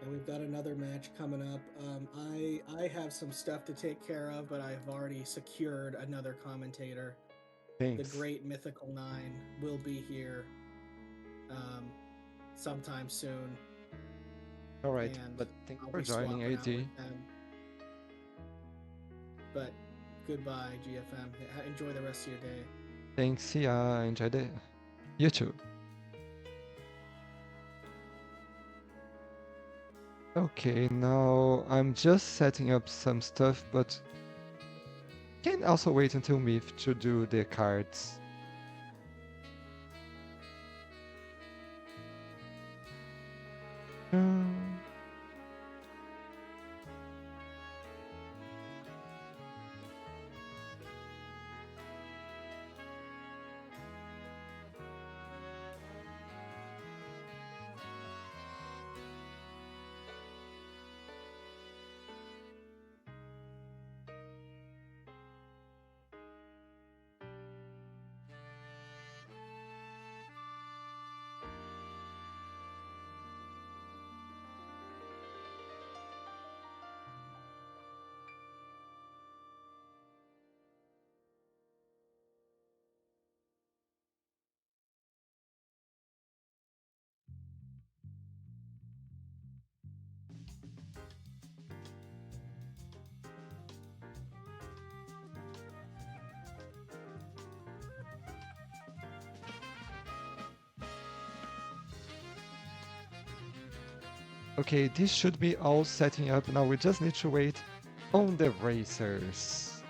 and we've got another match coming up. I have some stuff to take care of, but I've already secured another commentator. The Thanks. great Mythical Nine will be here um, sometime soon, All right, and but thanks I'll for be joining, swapping out with AD. them. But goodbye, GFM. Enjoy the rest of your day. Thanks, see ya. Enjoy the. You too. Okay, now I'm just setting up some stuff, but can also wait until Myth to do the cards. Um, okay, this should be all setting up. Now we just need to wait on the racers.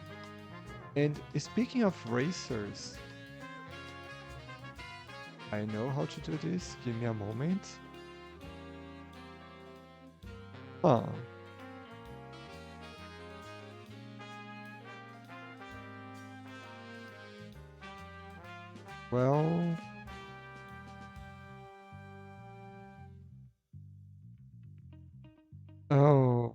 And speaking of racers, I know how to do this. Give me a moment. Huh. Well, oh,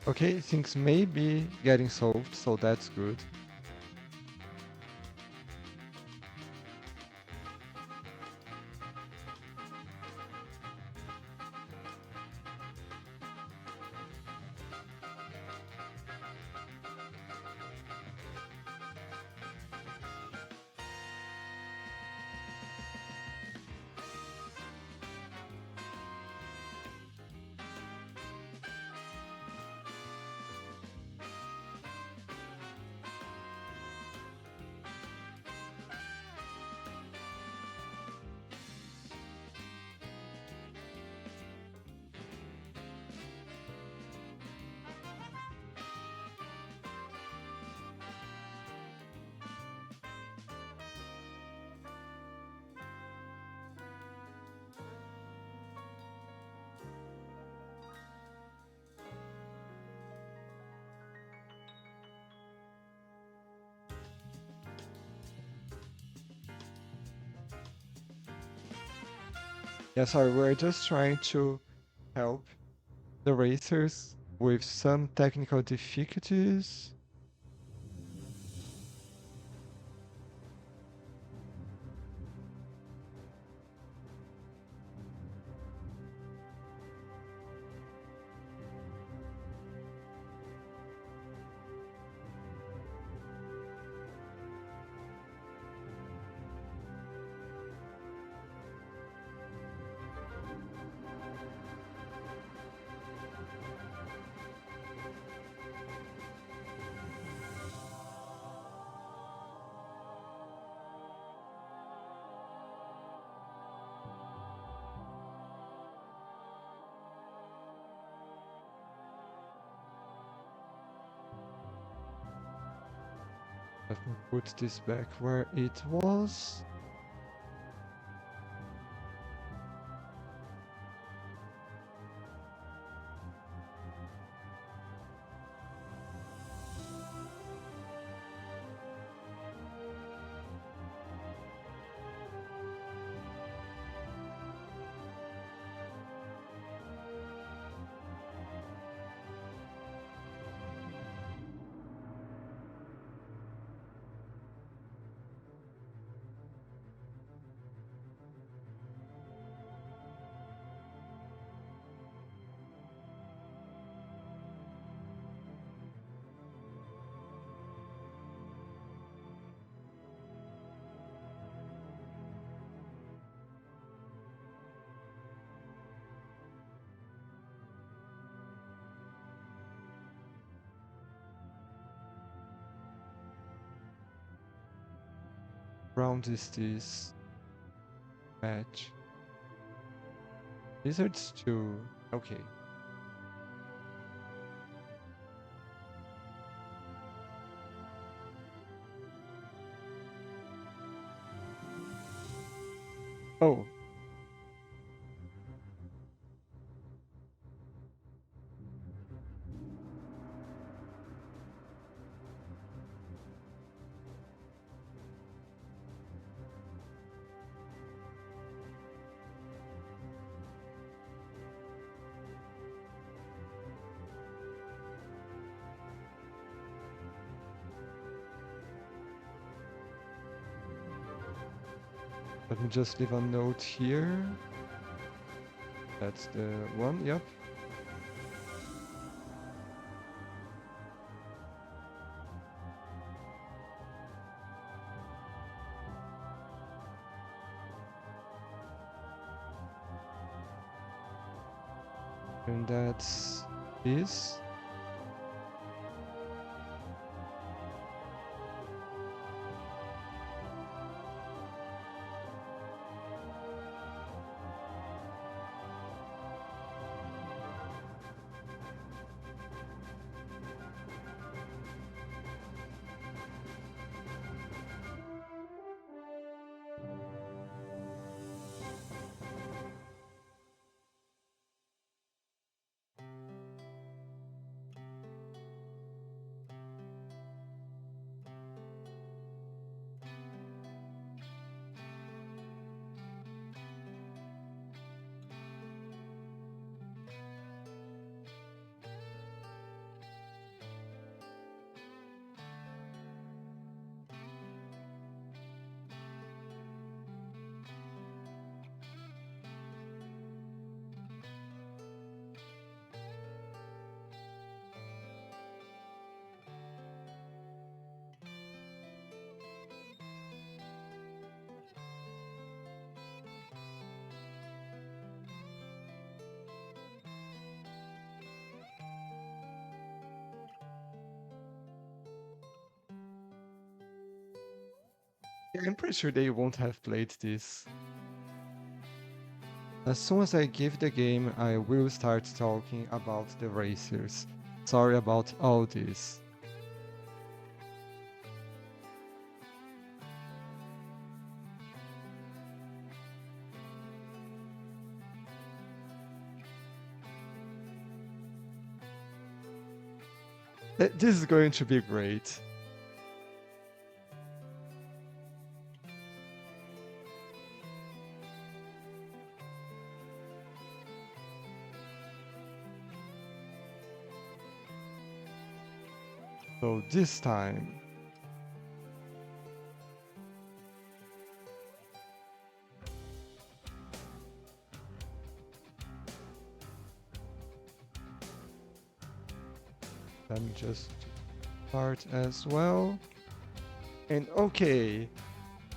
okay, things may be getting solved, so that's good. Yeah, sorry, we're just trying to help the racers with some technical difficulties. Let me put this back where it was. Round is this match. Lizards 2. Okay. Oh. Let me just leave a note here. That's the one, yep. And that's this. I'm pretty sure they won't have played this. As soon as I give the game, I will start talking about the racers. Sorry about all this. This is going to be great. So this time, let me just start as well. And okay,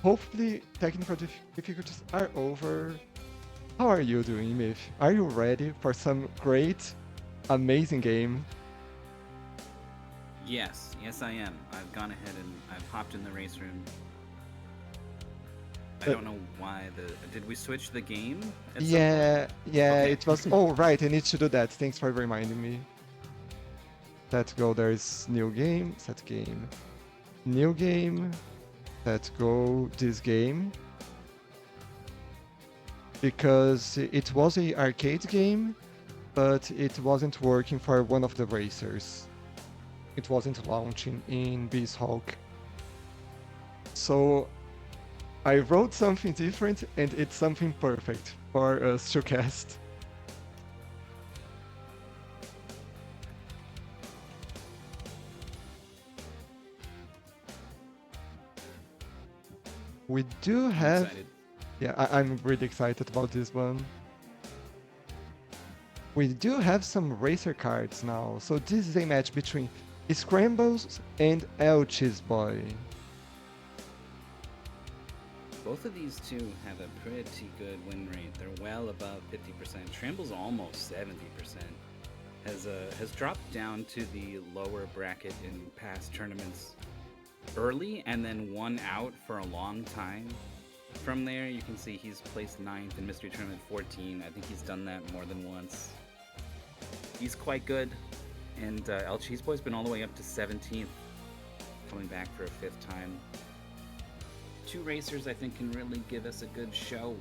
hopefully technical difficulties are over. How are you doing, Myth? Are you ready for some great, amazing game? Yes, I am. I've gone ahead and I've hopped in the race room. I don't know why did we switch the game at some point? Yeah, Okay. it was. Oh, right, I need to do that. Thanks for reminding me. Let's go. There's new game, set game, new game. Let's go this game. Because it was a arcade game, but it wasn't working for one of the racers. It wasn't launching in Beeshawk. So I wrote something different, and it's something perfect for us to cast. We do have... Yeah, I'm really excited about this one. We do have some racer cards now. So this is a match between Schrammbles and Lcheeseboy. Both of these two have a pretty good win rate. They're well above 50%. Schrammbles almost 70%. Has dropped down to the lower bracket in past tournaments early and then won out for a long time. From there, you can see he's placed 9th in Mystery Tournament 14. I think he's done that more than once. He's quite good. And Lcheeseboy's been all the way up to 17th, coming back for a 5th time. Two racers, I think, can really give us a good show.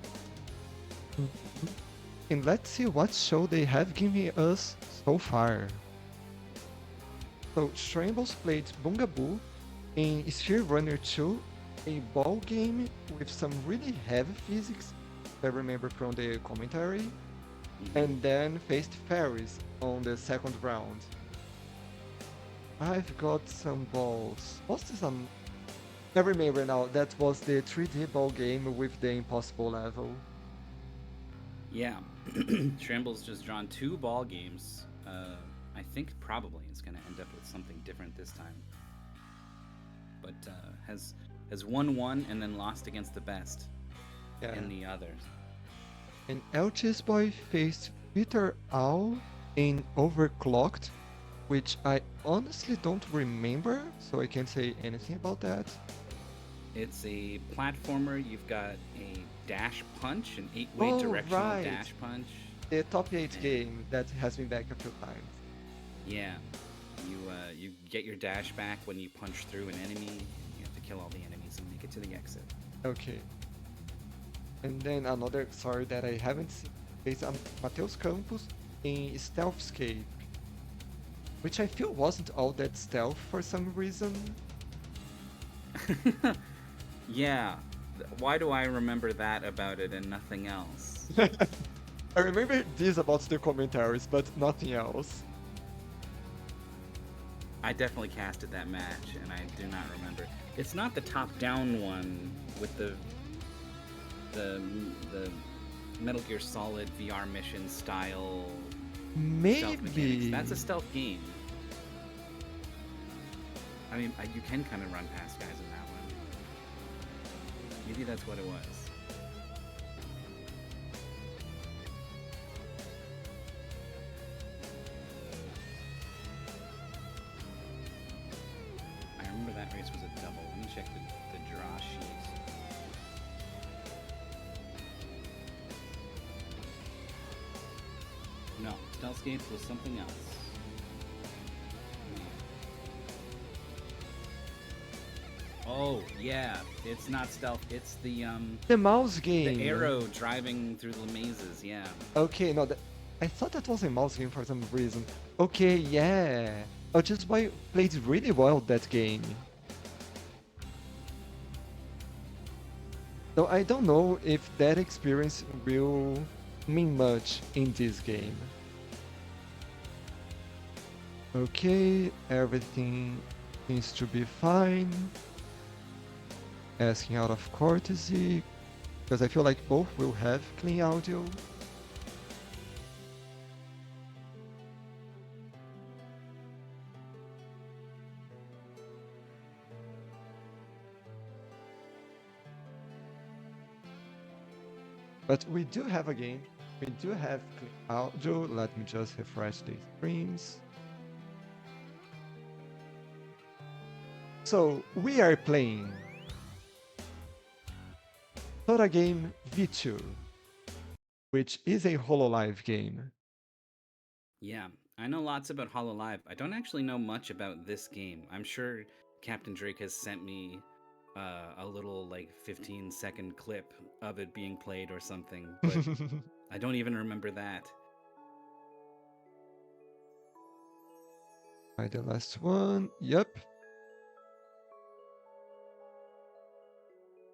And let's see what show they have given us so far. So, Schrammbles played Bungaboo in Sphere Runner 2, a ball game with some really heavy physics, I remember from the commentary, and then faced Ferris on the second round. I've got some balls. What's this on? I remember now, that was the 3D ball game with the impossible level. Yeah, Schrammbles just drawn 2 ball games. I think probably it's going to end up with something different this time. But has won one and then lost against the best in the others. And Lcheeseboy faced Peter Owl in Overclocked, which I honestly don't remember, so I can't say anything about that. It's a platformer. You've got a dash punch, an 8-way directional dash punch. The top 8 game that has been back a few times. Yeah, you get your dash back when you punch through an enemy. You have to kill all the enemies and make it to the exit. Okay. And then another story that I haven't seen is Matheus Campos in Stealthscape, which I feel wasn't all that stealth for some reason. Yeah, why do I remember that about it and nothing else? I remember this about the commentaries, but nothing else. I definitely casted that match, and I do not remember. It's not the top-down one with the Metal Gear Solid VR mission style. Maybe that's a stealth game. I mean, you can kind of run past guys in that one. Maybe that's what it was. I remember that race was a double. Let me check the draw sheet. No, Stealthscape was something else. Oh, yeah, it's not stealth, it's the mouse game. The arrow driving through the mazes, yeah. Okay, no, I thought that was a mouse game for some reason. Okay, yeah. Lcheeseboy played really well that game. So I don't know if that experience will mean much in this game. Okay, everything Seems to be fine. Asking out of courtesy, because I feel like both will have clean audio. But we do have a game. We do have clean audio. Let me just refresh the streams. So we are playing Sora game V2, which is a HoloLive game. Yeah, I know lots about Hololive. I don't actually know much about this game. I'm sure Captain Drake has sent me a little like 15-second clip of it being played or something, but I don't even remember that. Right, the last one. Yep.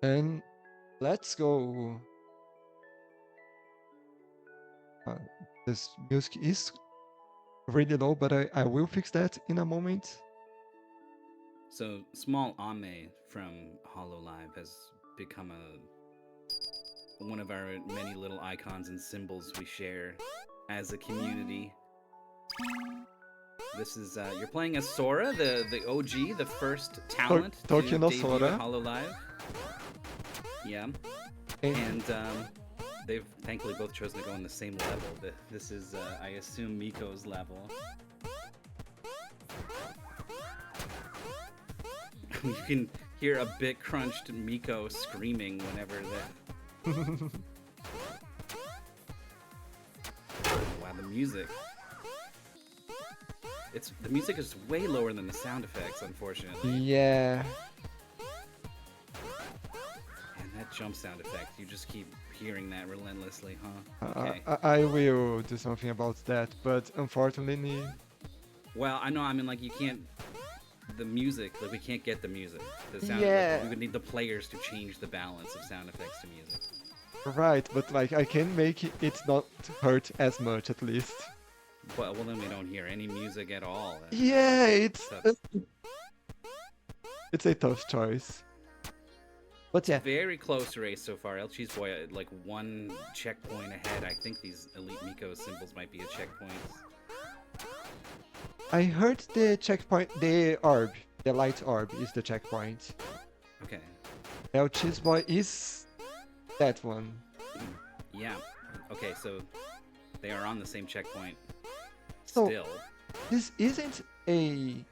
And let's go. This music is really low, but I will fix that in a moment. So Small Ame from Hololive has become one of our many little icons and symbols we share as a community. This is you're playing as Sora, the OG, the first talent to debut at Hololive. Yeah, and they've thankfully both chosen to go on the same level. This is, I assume, Miko's level. You can hear a bit crunched Miko screaming whenever the... Wow, the music. The music is way lower than the sound effects, unfortunately. Yeah. And that jump sound effect, you just keep hearing that relentlessly, huh? Okay. I will do something about that, but unfortunately... Well, I know, I mean, like, you can't... The music, like, we can't get the music. The sound yeah. We would need the players to change the balance of sound effects to music. Right, but, like, I can make it not hurt as much, at least. Well, then we don't hear any music at all. Yeah, it's a tough choice. But yeah. Very close race so far. Lcheeseboy, like, one checkpoint ahead. I think these Elite Miko symbols might be a checkpoint. I heard the checkpoint, the orb, the light orb is the checkpoint. Okay. Lcheeseboy is that one. Yeah. Okay, so they are on the same checkpoint. So, still. This isn't a...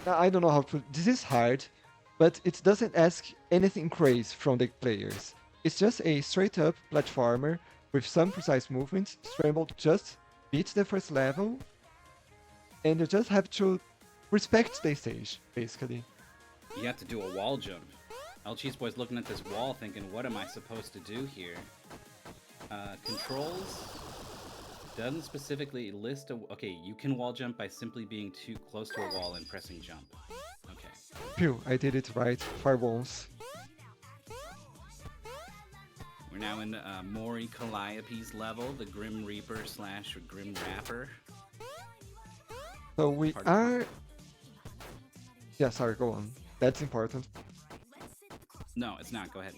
I don't know how to... This is hard, but it doesn't ask anything crazy from the players. It's just a straight-up platformer with some precise movements. Schrammbles just beat the first level, and you just have to respect the stage, basically. You have to do a wall jump. Lcheeseboy's looking at this wall thinking, what am I supposed to do here? Controls doesn't specifically list a... Okay, you can wall jump by simply being too close to a wall and pressing jump. Okay. Phew, I did it right for once. We're now in Mori Calliope's level, the Grim Reaper / Grim Rapper. So we are... Yeah, sorry, go on. That's important. No, it's not. Go ahead.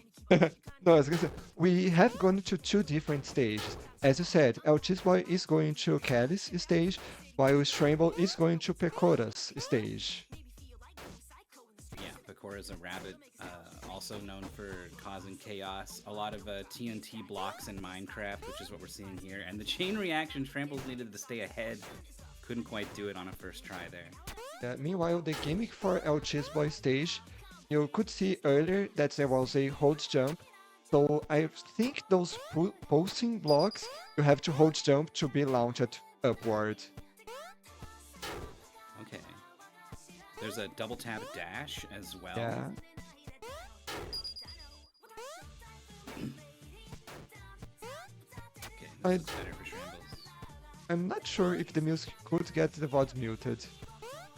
No, I was gonna say, we have gone to two different stages. As you said, Lcheeseboy is going to Kelly's stage, while Schrammbles is going to Pecora's stage. Yeah, Pecora's a rabbit, also known for causing chaos. A lot of TNT blocks in Minecraft, which is what we're seeing here. And the chain reaction, Schrammbles needed to stay ahead. Couldn't quite do it on a first try there. Meanwhile, the gimmick for Lcheeseboy stage, you could see earlier that there was a hold jump. So I think those posting blocks, you have to hold jump to be launched upward. Okay. There's a double tap dash as well. Yeah. Okay, this is better for Schrammbles. I'm not sure if the music could get the VOD muted.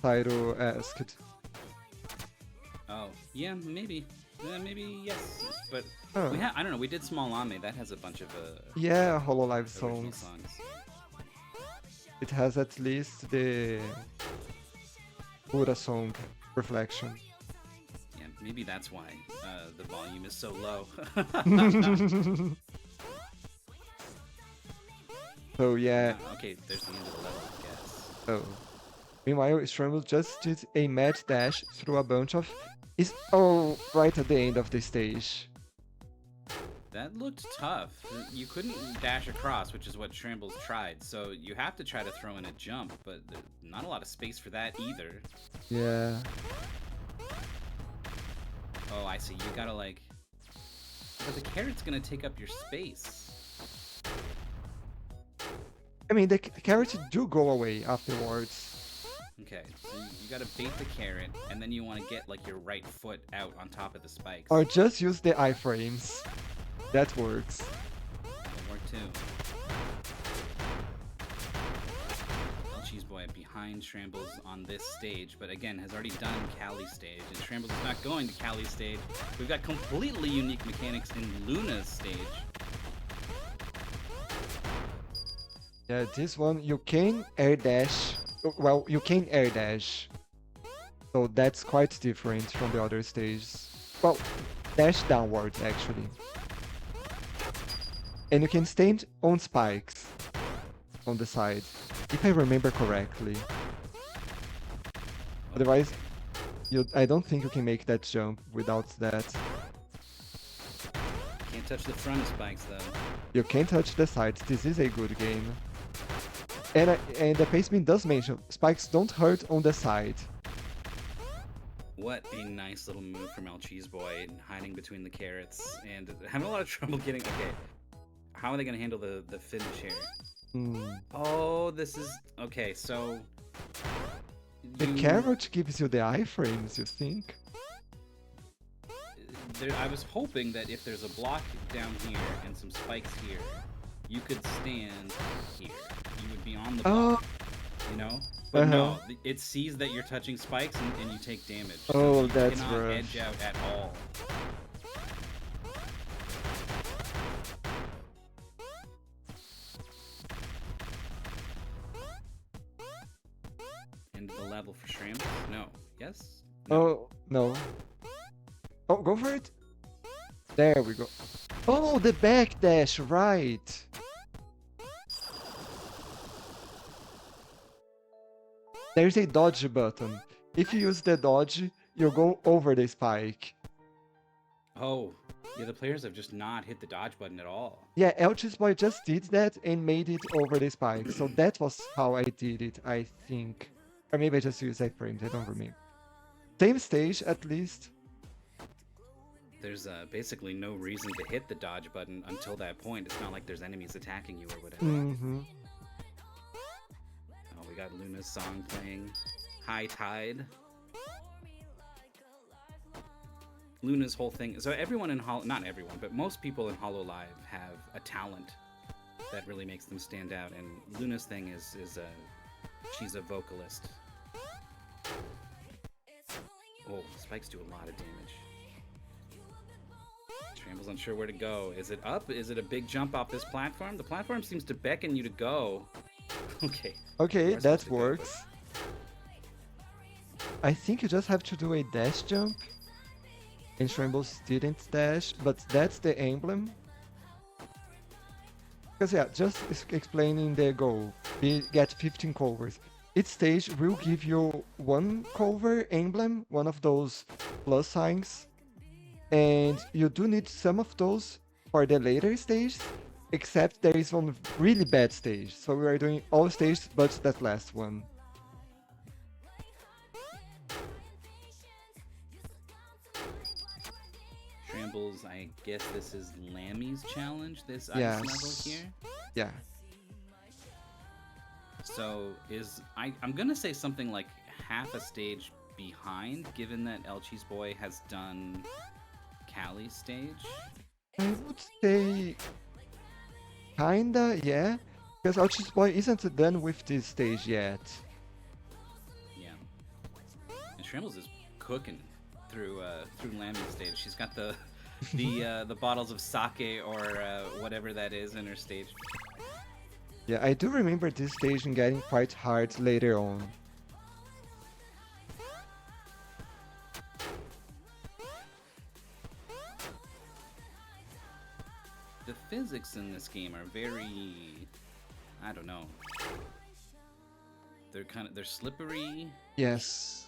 Tyro asked. Oh, yeah, maybe. Maybe yes, but Oh. I don't know. We did Small Ame. That has a bunch of Yeah, HoloLive original songs. songs. It has at least the Ura song reflection. Yeah, maybe that's why the volume is so low. So yeah. Okay, there's the end of the level, I guess. Oh. Meanwhile, Schrammbles just did a mad dash through a bunch of... right at the end of the stage. That looked tough. You couldn't dash across, which is what Schrammbles tried, so you have to try to throw in a jump, but there's not a lot of space for that either. Yeah. Oh, I see. You gotta, like... But the carrot's gonna take up your space. I mean, the carrots do go away afterwards. Okay, so you gotta bait the carrot, and then you want to get, like, your right foot out on top of the spikes. Or just use the iframes. That works. That'll work too. Lcheeseboy behind Schrammbles on this stage, but again has already done Calli's stage, and Schrammbles is not going to Calli's stage. We've got completely unique mechanics in Luna's stage. Yeah, this one you can air dash. Well, you can air dash. So that's quite different from the other stages. Well, dash downwards actually. And you can stand on spikes on the side, if I remember correctly. Otherwise, I don't think you can make that jump without that. Can't touch the front of spikes though. You can touch the sides. This is a good game. And the Paceman does mention spikes don't hurt on the side. What a nice little move from Lcheeseboy, hiding between the carrots and having a lot of trouble getting. Okay, how are they gonna handle the finish here? Oh, this is okay. So the carrot gives you the iframes, you think? I was hoping that if there's a block down here and some spikes here, you could stand here. You would be on the block, you know? But no, it sees that you're touching spikes and you take damage. Oh, so that's you cannot rough. edge out at all. End of the level for Schrammbles? No. Yes? No. Oh, no. Oh, go for it. There we go. Oh, the backdash, right. There's a dodge button. If you use the dodge, you go over the spike. Oh, yeah, the players have just not hit the dodge button at all. Yeah, Lcheeseboy just did that and made it over the spike. So that was how I did it, I think. Or maybe I just used iframes, I don't remember. Same stage, at least. There's basically no reason to hit the dodge button until that point. It's not like there's enemies attacking you or whatever. Oh, we got Luna's song playing. High Tide. Luna's whole thing. So everyone in not everyone, but most people in Hololive have a talent that really makes them stand out. And Luna's thing is she's a vocalist. Oh, spikes do a lot of damage. Schrammbles unsure where to go. Is it up? Is it a big jump off this platform? The platform seems to beckon you to go. Okay. Okay, that works. I think you just have to do a dash jump. And Schrammbles didn't dash, but that's the emblem. Because yeah, just explaining the goal. We get 15 covers. Each stage will give you one cover emblem, one of those plus signs. And you do need some of those for the later stage, except there is one really bad stage. So we are doing all stages but that last one. Schrammbles, I guess this is Lammy's challenge, this ice Yes. level here? Yeah. So I'm gonna say something like half a stage behind, given that Lcheeseboy has done Calli's stage. I would say kinda, yeah. Because Lcheeseboy isn't done with this stage yet. Yeah. And Schrammbles is cooking through Lammy's stage. She's got the the bottles of sake or whatever that is in her stage. Yeah, I do remember this stage getting quite hard later on. the physics in this game are very, I don't know. They're slippery. Yes.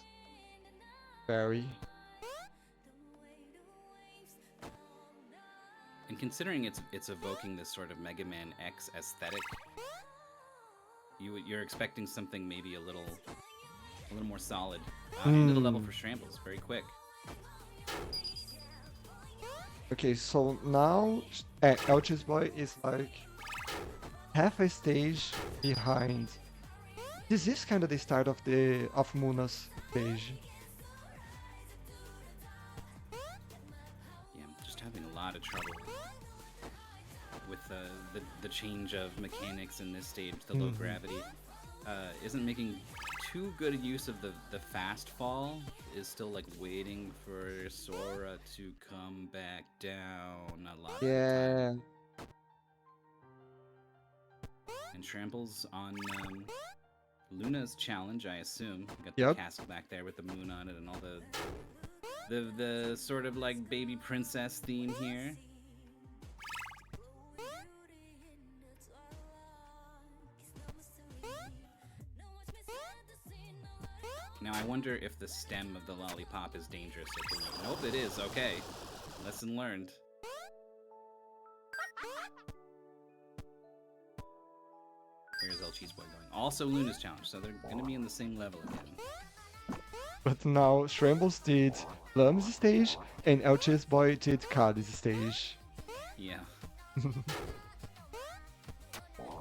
Very. And considering it's evoking this sort of Mega Man X aesthetic, you're expecting something maybe a little more solid. Into the level for Schrammbles, very quick. Okay, so now Lcheeseboy is like half a stage behind. This is kind of the start of Muna's stage. Yeah, I'm just having a lot of trouble with the change of mechanics in this stage. The low gravity isn't making too good a use of the fast fall. Is still like waiting for Sora to come back down a lot of the time. And Schrammbles on Luna's challenge, I assume. Got the castle back there with the moon on it and all the sort of like baby princess theme here. Now I wonder if the stem of the lollipop is dangerous. Nope, it is. Okay. Lesson learned. Where's Lcheeseboy going? Also Luna's challenge, so they're going to be in the same level again. But now Schrammbles did Plum's stage, and Lcheeseboy did Kali's stage. Yeah.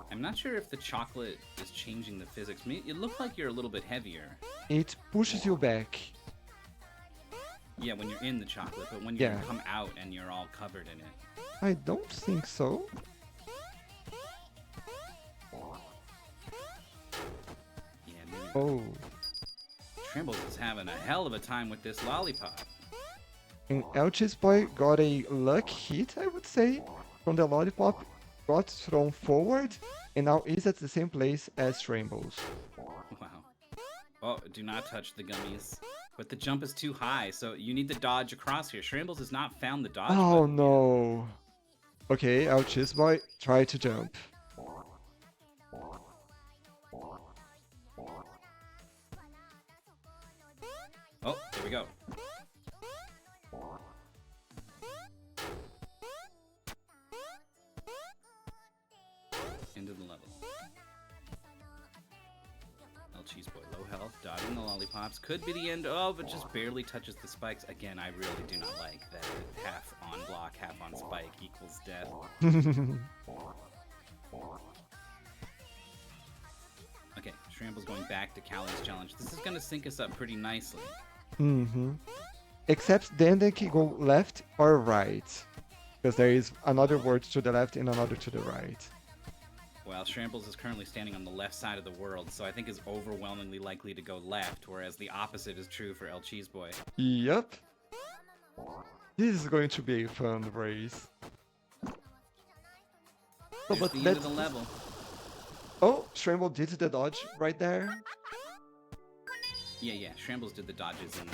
I'm not sure if the chocolate is changing the physics. It looked like you're a little bit heavier. It pushes you back. Yeah, when you're in the chocolate, but when you come out and you're all covered in it. I don't think so. Yeah, maybe. Oh. Schrammbles is having a hell of a time with this lollipop. And Lcheeseboy got a luck hit, I would say, from the lollipop, got thrown forward, and now is at the same place as Schrammbles. Wow. Oh, do not touch the gummies. But the jump is too high, so you need to dodge across here. Schrammbles has not found the dodge button. No. Okay, Lcheeseboy, try to jump. Oh, there we go. Into the level. Lcheeseboy, low health, dodging the lollipops. Could be the end. Oh, but just barely touches the spikes. Again, I really do not like that half on block, half on spike equals death. Okay, Schrammbles going back to Kali's challenge. This is going to sync us up pretty nicely. Except then they can go left or right. Because there is another word to the left and another to the right. Well, Schrammbles is currently standing on the left side of the world, so I think is overwhelmingly likely to go left, whereas the opposite is true for Lcheeseboy. Yep. This is going to be a fun race. There's but the end of the level. Oh, Schrammbles did the dodge right there. Yeah, Schrammbles did the dodges in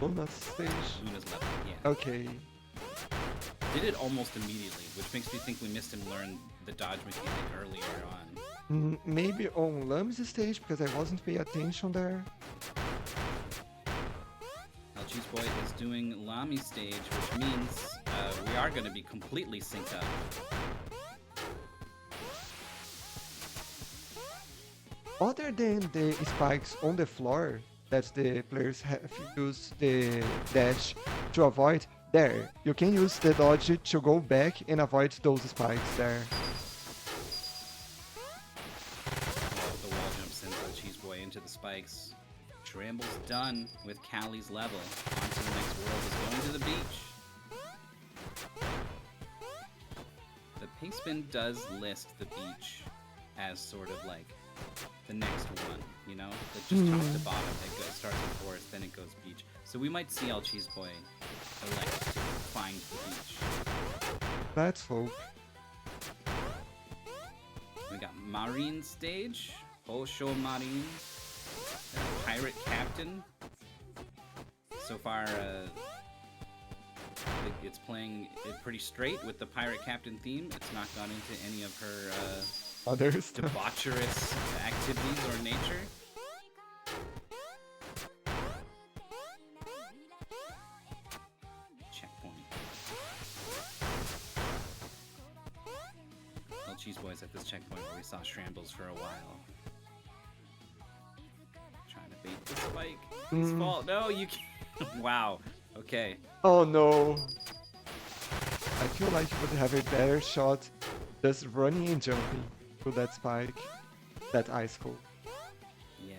Luna's stage. Luna's level, yeah. Okay. Did it almost immediately, which makes me think we missed him learn the dodge mechanic earlier on. Maybe on Lum's stage, because I wasn't paying attention there. Lcheeseboy is doing Lami's stage, which means we are going to be completely synced up. Other than the spikes on the floor that the players have used the dash to avoid, there, you can use the dodge to go back and avoid those spikes there. The wall jump sends Lcheeseboy into the spikes. Schrammbles done with Kali's level. On to the next world is going to the beach. The pink spin does list the beach as sort of like the next one, you know? Like just top to bottom, it starts with forest, then it goes beach. So we might see Lcheeseboy elect to find the beach. Let's hope. We got Marine stage, Hosho Marine, Pirate Captain. So far, It's playing it pretty straight with the pirate captain theme. It's not gone into any of her Other stuff. debaucherous activities or nature. Checkpoint. Lcheeseboy's at this checkpoint where we saw Schrammbles for a while. Trying to bait the spike. His fault. No, you can't. Wow. Okay. Oh no. I feel like you would have a better shot just running and jumping through that spike, that icicle. Yeah.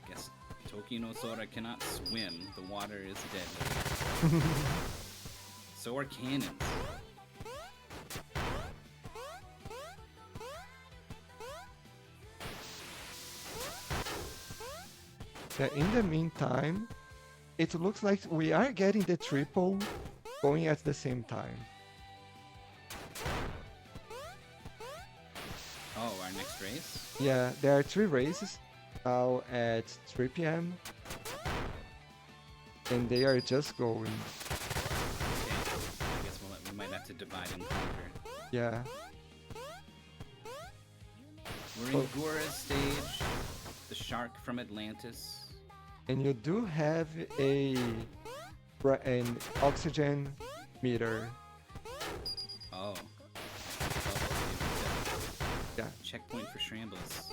Guess Toki no Sora cannot swim. The water is deadly. So are cannons. Yeah, in the meantime, it looks like we are getting the triple going at the same time. Oh, our next race? Yeah, there are 3 races now at 3 p.m. and they are just going. Okay. I guess we might have to divide and conquer. Yeah. We're in Gora's stage, the shark from Atlantis. And you do have an oxygen meter. Oh. Yeah. Checkpoint for Schrammbles.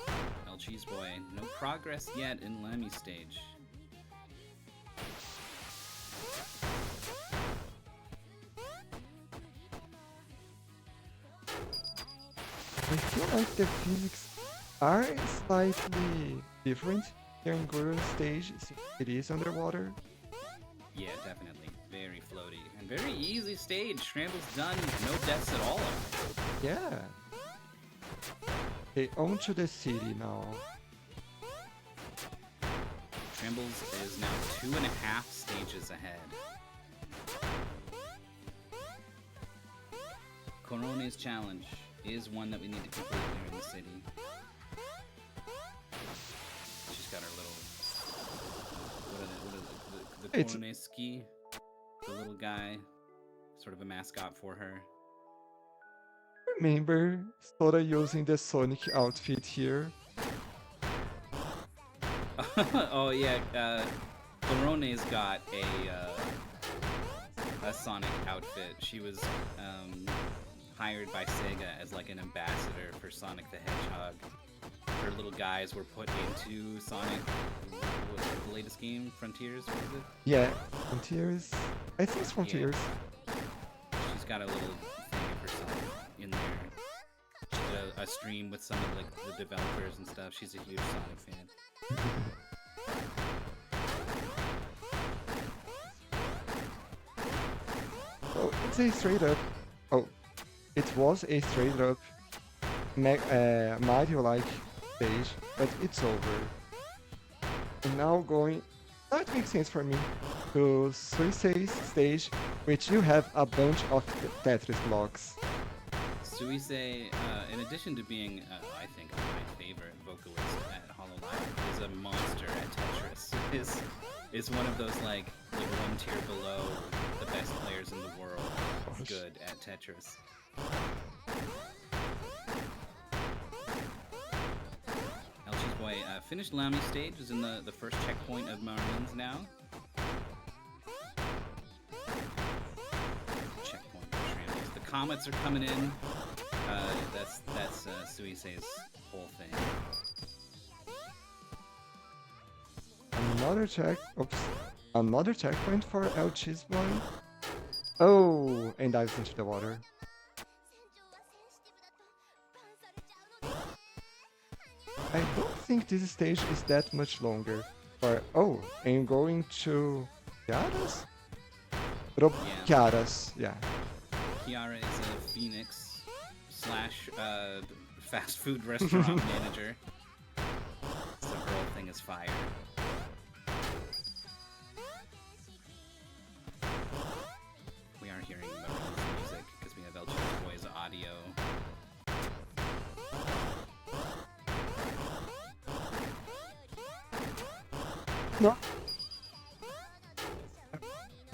Lcheeseboy. No progress yet in Lemmy's stage. I feel like the physics are slightly different here in Gora's stage since it is underwater. Yeah, definitely. Very floaty. And very easy stage. Schrammbles done. No deaths at all. Yeah. Okay, on to the city now. Schrammbles is now 2.5 stages ahead. Corone's challenge is one that we need to complete here in the city. She's got her little... What is it? The Corone ski. The little guy. Sort of a mascot for her. Remember Sora using the Sonic outfit here? Oh yeah, Corone's got a Sonic outfit. She was hired by Sega as like an ambassador for Sonic the Hedgehog. Her little guys were put into Sonic. What was the latest game? Frontiers? What is it? Yeah, Frontiers. I think it's Frontiers. Yeah. She's got a little thing of herself in there. She did a stream with some of like the developers and stuff. She's a huge Sonic fan. Oh, it's a straight up. Oh, it was a straight up Mario-like stage, but it's over. And now going. Now it makes sense for me to Suisei's stage, which you have a bunch of Tetris blocks. Suisei, in addition to being, I think, my favorite vocalist at HoloLive, is a monster at Tetris. Is one of those like one tier below the best players in the world. Good at Tetris. Lcheeseboy finished Lamy stage, is in the first checkpoint of Marines now. Checkpoint for Schrammbles. The comets are coming in. That's Suisei's whole thing. Another checkpoint for Lcheeseboy. Oh, and dives into the water. I don't think this stage is that much longer. Oh, and going to Chiara's? Chiara's, yeah. Chiara is a Phoenix / fast food restaurant manager. So her whole thing is fire. We are hearing Marines music because we have Lcheeseboy's audio. No.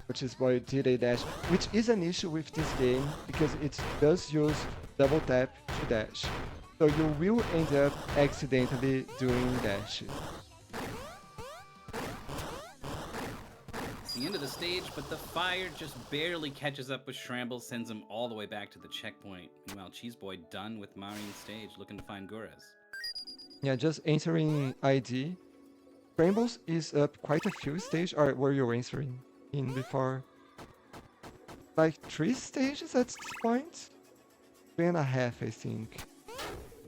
Lcheeseboy did a dash, which is an issue with this game because it does use double tap to dash. So you will end up accidentally doing dash. It's the end of the stage, but the fire just barely catches up with Schrammbles, sends him all the way back to the checkpoint. Meanwhile, Lcheeseboy done with Marine's stage, looking to find Guras. Yeah, just answering ID. Schrammbles is up quite a few stages, or were you answering in before? Like 3 stages at this point? 3.5, I think.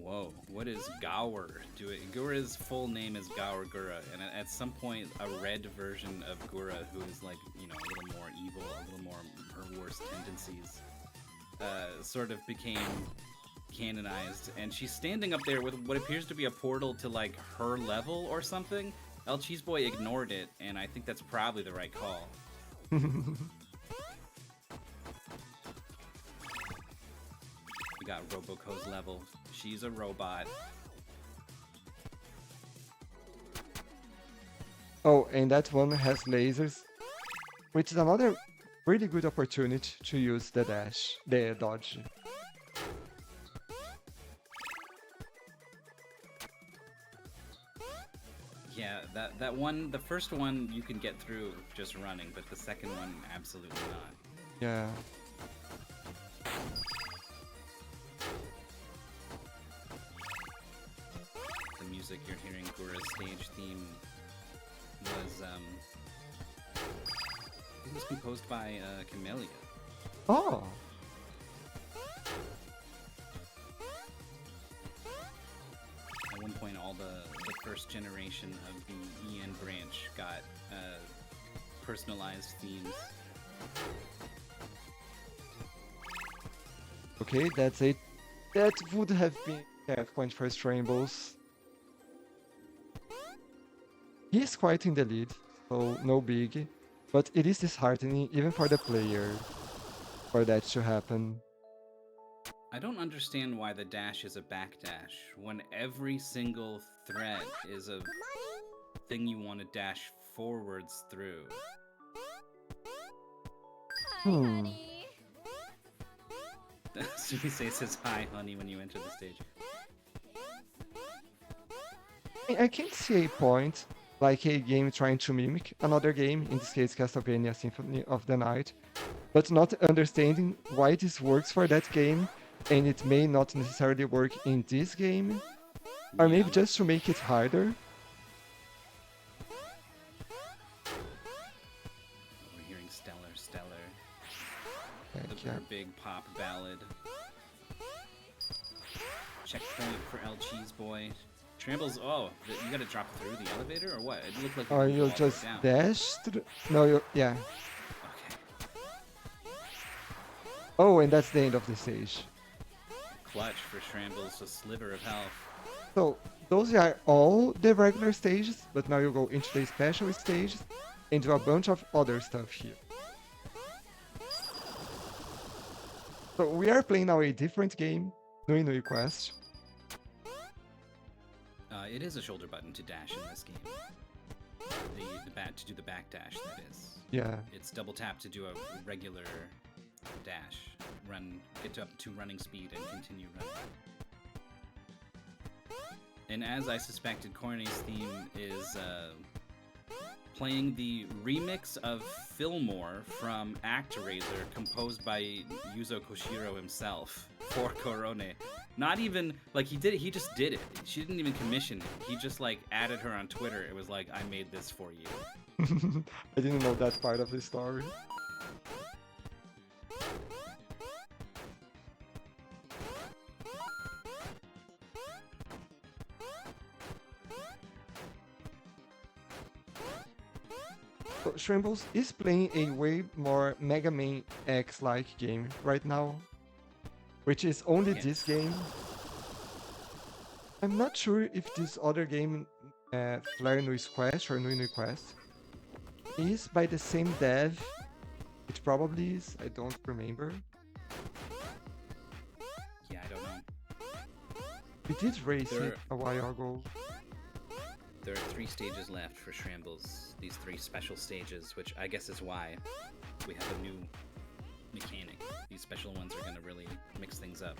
Whoa, what is Gaur doing? Gura's full name is Gaur Gura, and at some point, a red version of Gura, who is like, you know, a little more evil, a little more her worst tendencies, sort of became canonized, and she's standing up there with what appears to be a portal to like her level or something. Lcheeseboy ignored it, and I think that's probably the right call. We got Roboco's level. She's a robot. Oh, and that one has lasers, which is another really good opportunity to use the dash, the dodge. Yeah, that one, the first one you can get through just running, but the second one, absolutely not. Yeah. The music you're hearing, Gura's stage theme, was, it was composed by Camellia. Oh. At one point, all the first generation of the EN branch got personalized themes. Okay, that's it. That would have been a point for Schrammbles. He is quite in the lead, so no big. But it is disheartening, even for the player, for that to happen. I don't understand why the dash is a backdash when every single thread is a thing you want to dash forwards through. Sumisei says hi, honey, when you enter the stage. I can see a point, like a game trying to mimic another game, in this case Castlevania Symphony of the Night, but not understanding why this works for that game, and it may not necessarily work in this game, or maybe just to make it harder. We're hearing Stellar. Heck Her big pop ballad. Checkpoint for Lcheeseboy. Schrammbles, you gotta drop through the elevator or what? It looked like Or you'll just dash through? No, yeah. Okay. Oh, and that's the end of the stage. Clutch for Schrammbles, a sliver of health. So, those are all the regular stages, but now you go into the special stages and do a bunch of other stuff here. So we are playing now a different game, Nui Quest. It is a shoulder button to dash in this game. To do the back dash, that is. Yeah. It's double tap to do a regular dash. Get up to running speed and continue running. And as I suspected, Corny's theme is playing the remix of Fillmore from ActRaiser, composed by Yuzo Koshiro himself for Korone. Not even, like, he just did it. She didn't even commission it. He just, like, added her on Twitter. It was like, I made this for you. I didn't know that part of the story. So Schrammbles is playing a way more Mega Man X-like game right now, which is only this game. I'm not sure if this other game, Flare Nui's Quest or Nui Quest, is by the same dev. It probably is, I don't remember. Yeah, I don't know. We did race it a while ago. There are 3 stages left for Schrammbles. These 3 special stages, which I guess is why we have a new mechanic. These special ones are gonna really mix things up.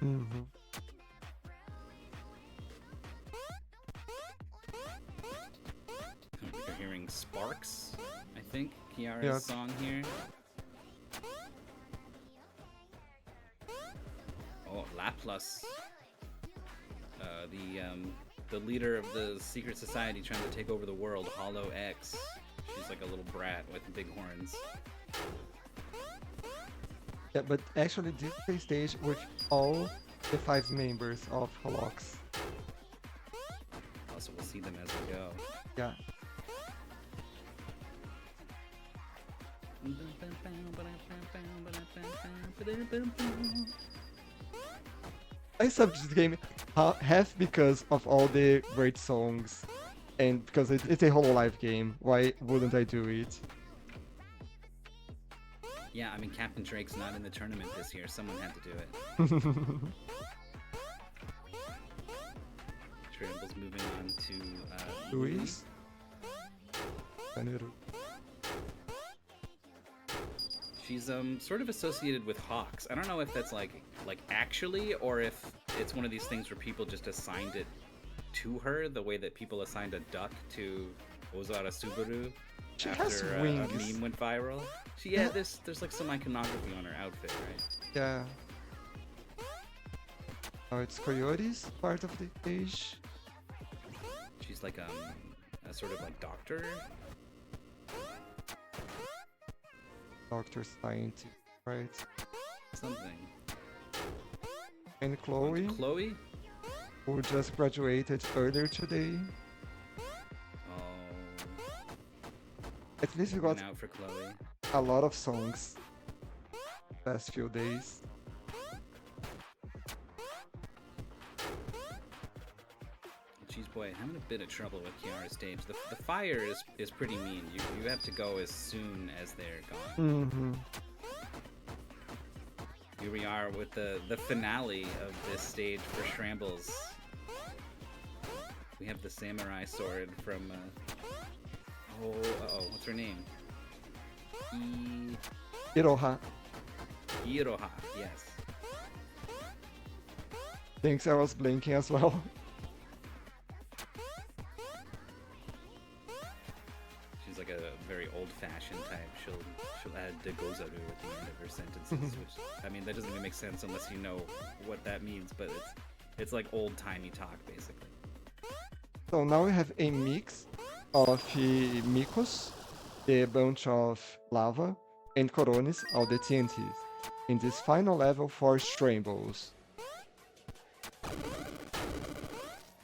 Mm-hmm. You're hearing Sparks, I think, Kiara's Yeah. song here. Oh, Laplace. The leader of the secret society trying to take over the world, Hollow X. She's like a little brat with big horns. Yeah, but actually this is a stage with all the 5 members of Holox. Also, we'll see them as we go. Yeah. I subbed this game half because of all the great songs and because it's a Hololive game. Why wouldn't I do it? Yeah, I mean, Captain Drake's not in the tournament this year. Someone had to do it. Schrammbles moving on to Luis? Caneiro. She's sort of associated with hawks. I don't know if that's like actually, or if it's one of these things where people just assigned it to her, the way that people assigned a duck to Ozara Subaru She has after a wings. meme went viral. Yeah. There's like some iconography on her outfit, right? Yeah. Oh, it's Coyote's part of the stage. She's like a sort of like doctor. Doctor Scientist, right? Something. And Chloe, Chloe? who just graduated earlier today. Oh, At least we went got out for Chloe. a lot of songs last few days. Lcheeseboy, having a bit of trouble with Kiara's stage. The fire is pretty mean. You have to go as soon as they're gone. Mm-hmm. Here we are with the finale of this stage for Schrammbles. We have the samurai sword from what's her name? Iroha. Iroha, yes. Thanks, I was blinking as well. She's like a very old-fashioned type. She'll add de gozaru at the end of her sentences, which I mean that doesn't even make sense unless you know what that means. But it's like old-timey talk, basically. So now we have a mix of Mikos, the bunch of lava, and Coronis, all the TNTs, in this final level for Schrammbles.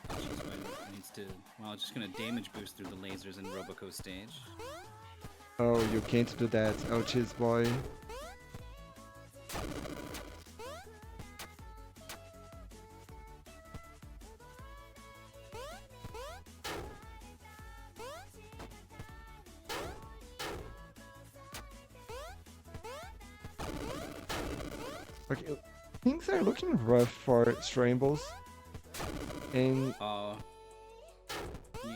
Lcheeseboy needs to. Well, it's just gonna damage boost through the lasers in Roboco stage. Oh, you can't do that, Lcheeseboy. Okay, things are looking rough for Schrammbles. And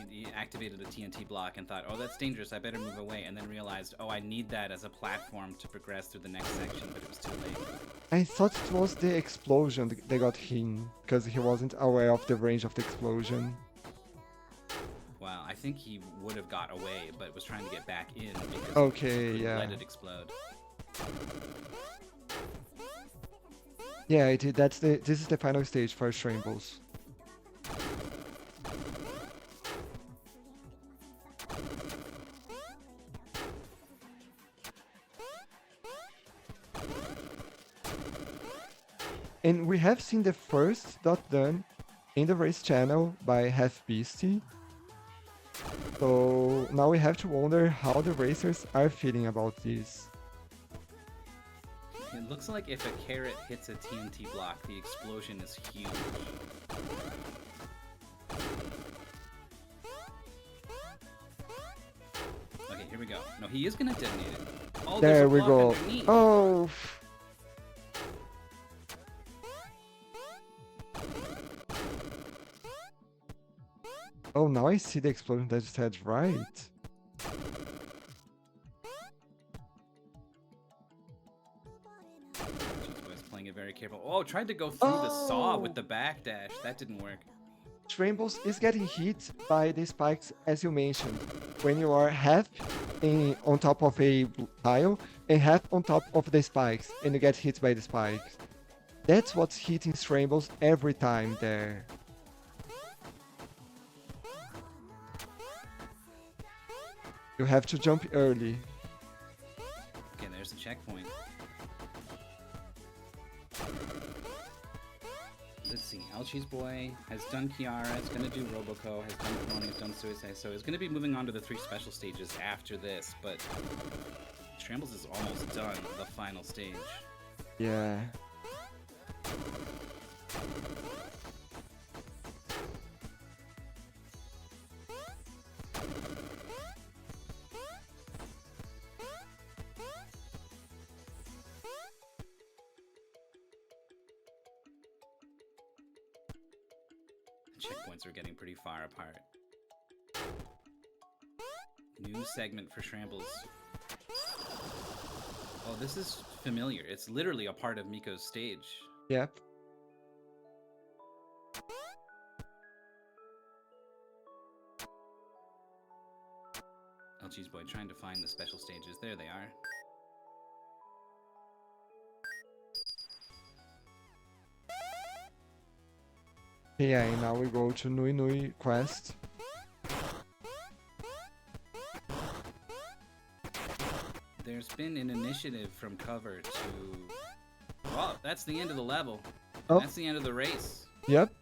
He activated a TNT block and thought, oh, that's dangerous, I better move away, and then realized, oh, I need that as a platform to progress through the next section, but it was too late. I thought it was the explosion that got him, because he wasn't aware of the range of the explosion. Well, I think he would have got away, but was trying to get back in because Okay, he yeah. let it explode. Yeah, it, this is the final stage for Schrammbles. And we have seen the first dot done in the race channel by Half Beastie. So now we have to wonder how the racers are feeling about this. It looks like if a carrot hits a TNT block, the explosion is huge. Okay, here we go. No, he is gonna detonate it. Oh, there's There a we block go. underneath. Oh! Oh, now I see the explosion that just had right. Oh, tried to go through the saw with the backdash. That didn't work. Schrammbles is getting hit by the spikes, as you mentioned, when you are half on top of a tile and half on top of the spikes, and you get hit by the spikes. That's what's hitting Schrammbles every time there. You have to jump early. Okay, there's the checkpoint. Let's see. Lcheeseboy has done Kiara, is going to do Roboco, has done Corona, has done Suicide, so is going to be moving on to the 3 special stages after this, but Schrammbles is almost done the final stage. Yeah. Checkpoints are getting pretty far apart. New segment for Schrammbles. Oh, this is familiar. It's literally a part of Miko's stage. Yep. Lcheeseboy trying to find the special stages. There they are. Yeah, and now we go to Nui Nui Quest. There's been an initiative from Cover to... Oh, that's the end of the level. Oh. That's the end of the race. Yep.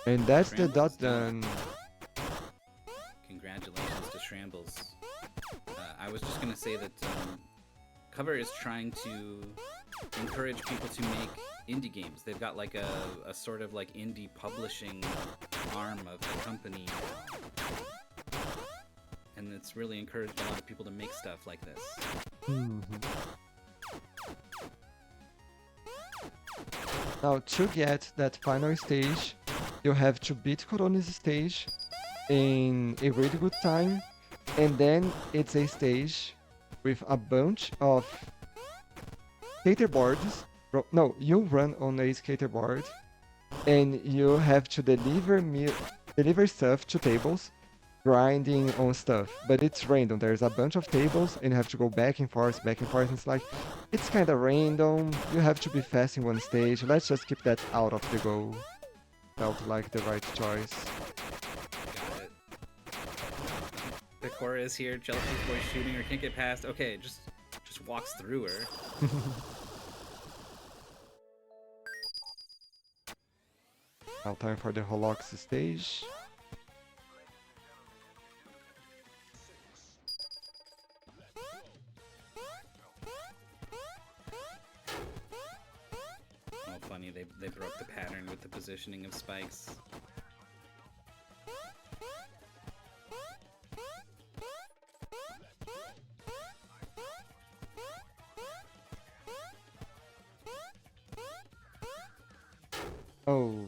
And that's the Schrammbles dot is done. done. Congratulations to Schrammbles. I was just going to say that Cover is trying to encourage people to make indie games. They've got like a sort of like indie publishing arm of the company. And it's really encouraged a lot of people to make stuff like this. Now, to get that final stage, you have to beat Corona's stage in a really good time, and then it's a stage with a bunch of skaterboards. No, you run on a skateboard, and you have to deliver stuff to tables, grinding on stuff. But it's random. There's a bunch of tables, and you have to go back and forth, back and forth. And it's like, it's kind of random. You have to be fast in one stage. Let's just keep that out of the goal. Felt like the right choice. Got it. The Cora is here. Lcheeseboy shooting her. Can't get past. Okay, just walks through her. Now time for the Holox stage. Oh, funny. They broke the pattern with the positioning of spikes. Oh.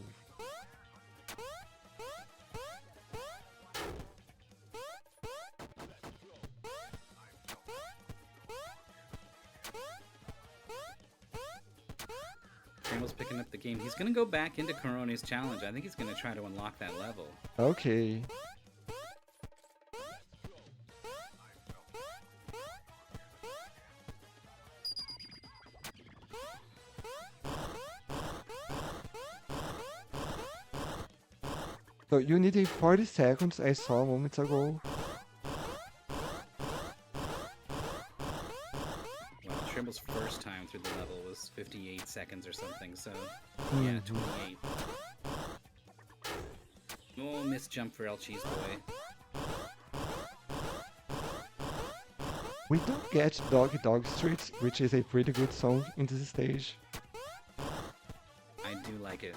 Schrammbles picking up the game. He's gonna go back into Corona's challenge. I think he's gonna try to unlock that level. Okay. So you need a 40 seconds, I saw moments ago. Well, Schrammbles' first time through the level was 58 seconds or something, so yeah, 28. Oh, missed jump for Lcheeseboy. We don't get Dog Dog Street, which is a pretty good song in this stage. I do like it.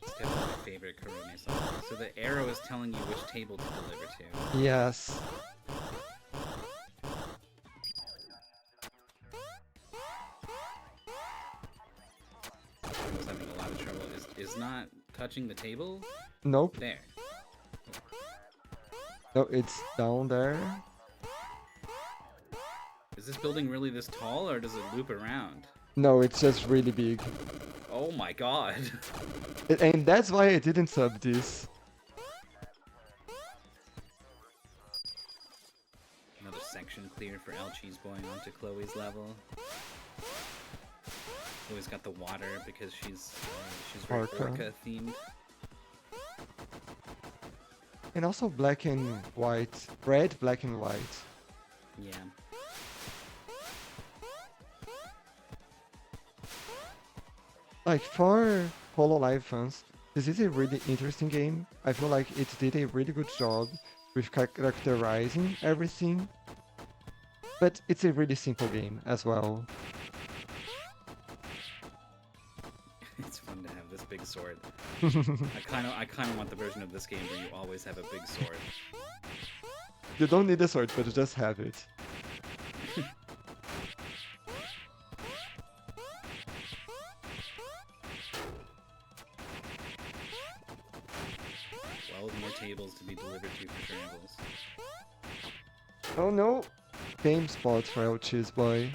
It's definitely my favorite Corona song. So the arrow is telling you which table to deliver to. Yes. Schrammbles having a lot of trouble. Is not touching the table? Nope. There. No, it's down there. Is this building really this tall, or does it loop around? No, it's just really big. Oh my god. And that's why I didn't sub this. Another section clear for Lcheeseboy onto Chloe's level. Chloe's got the water because she's very orca themed. And also black and white. Red, black and white. Yeah. Like, for Hololive fans, this is a really interesting game. I feel like it did a really good job with characterizing everything. But it's a really simple game as well. It's fun to have this big sword. I kind of want the version of this game where you always have a big sword. You don't need a sword, but you just have it. More tables to be delivered to for Schrammbles. Oh no! Game spot for Lcheeseboy.